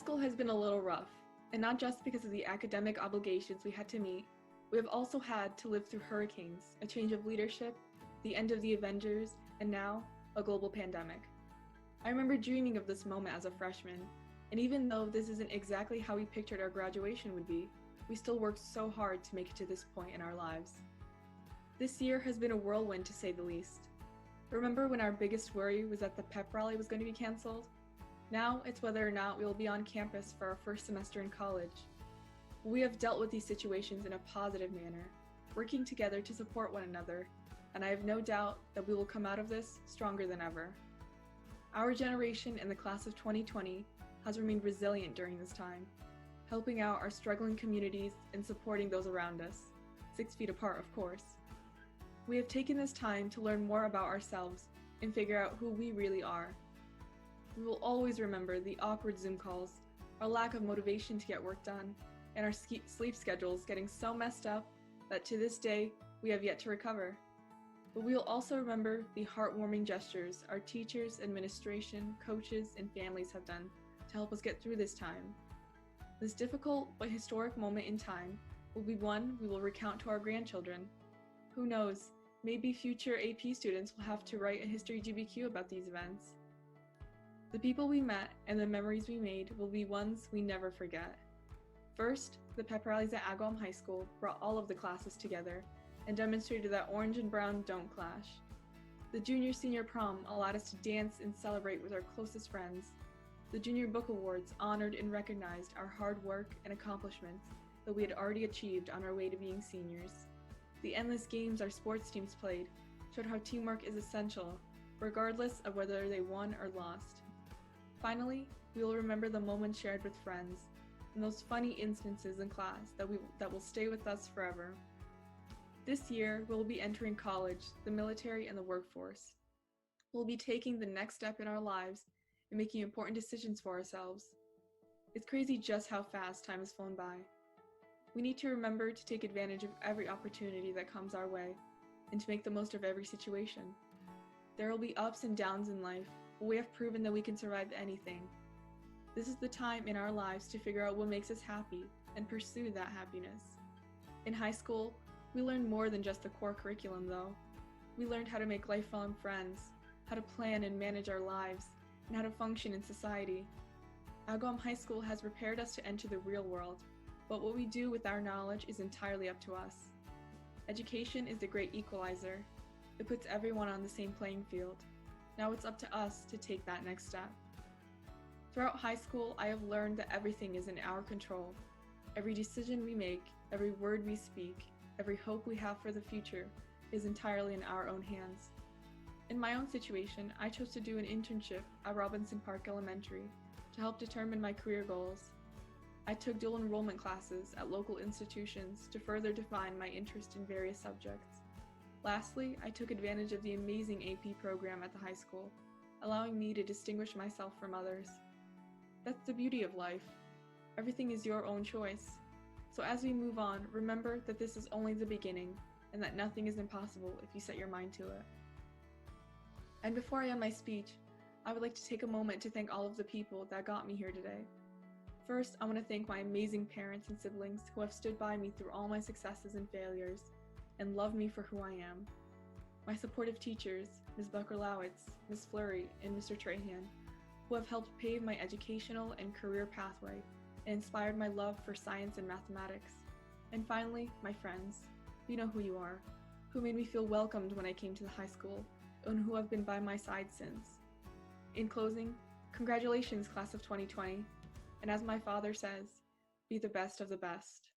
school has been a little rough, and not just because of the academic obligations we had to meet. We have also had to live through hurricanes, a change of leadership, the end of the Avengers, and now, a global pandemic. I remember dreaming of this moment as a freshman, and even though this isn't exactly how we pictured our graduation would be, we still worked so hard to make it to this point in our lives. This year has been a whirlwind to say the least. Remember when our biggest worry was that the pep rally was going to be canceled? Now it's whether or not we will be on campus for our first semester in college. We have dealt with these situations in a positive manner, working together to support one another, and I have no doubt that we will come out of this stronger than ever. Our generation in the class of 2020 has remained resilient during this time, helping out our struggling communities and supporting those around us, 6 feet apart, of course. We have taken this time to learn more about ourselves and figure out who we really are. We will always remember the awkward Zoom calls, our lack of motivation to get work done, and our sleep schedules getting so messed up that to this day we have yet to recover. But we will also remember the heartwarming gestures our teachers, administration, coaches, and families have done to help us get through this time. This difficult but historic moment in time will be one we will recount to our grandchildren. Who knows, maybe future AP students will have to write a history GBQ about these events. The people we met and the memories we made will be ones we never forget. First, the pep rallies at Agawam High School brought all of the classes together and demonstrated that orange and brown don't clash. The junior-senior prom allowed us to dance and celebrate with our closest friends. The Junior Book Awards honored and recognized our hard work and accomplishments that we had already achieved on our way to being seniors. The endless games our sports teams played showed how teamwork is essential, regardless of whether they won or lost. Finally, we will remember the moments shared with friends and those funny instances in class that will stay with us forever. This year, we'll be entering college, the military, and the workforce. We'll be taking the next step in our lives and making important decisions for ourselves. It's crazy just how fast time has flown by. We need to remember to take advantage of every opportunity that comes our way and to make the most of every situation. There will be ups and downs in life, but we have proven that we can survive anything. This is the time in our lives to figure out what makes us happy and pursue that happiness. In high school, we learned more than just the core curriculum though. We learned how to make lifelong friends, how to plan and manage our lives, and how to function in society. Agawam High School has prepared us to enter the real world, but what we do with our knowledge is entirely up to us. Education is the great equalizer. It puts everyone on the same playing field. Now it's up to us to take that next step. Throughout high school, I have learned that everything is in our control. Every decision we make, every word we speak, every hope we have for the future is entirely in our own hands. In my own situation, I chose to do an internship at Robinson Park Elementary to help determine my career goals. I took dual enrollment classes at local institutions to further define my interest in various subjects. Lastly, I took advantage of the amazing AP program at the high school, allowing me to distinguish myself from others. That's the beauty of life. Everything is your own choice. So as we move on, remember that this is only the beginning and that nothing is impossible if you set your mind to it. And before I end my speech, I would like to take a moment to thank all of the people that got me here today. First, I want to thank my amazing parents and siblings who have stood by me through all my successes and failures and love me for who I am. My supportive teachers, Ms. Bucker-Lowitz, Ms. Fleury, and Mr. Trahan, who have helped pave my educational and career pathway and inspired my love for science and mathematics. And finally, my friends, you know who you are, who made me feel welcomed when I came to the high school and who have been by my side since. In closing, congratulations, class of 2020, and as my father says, be the best of the best.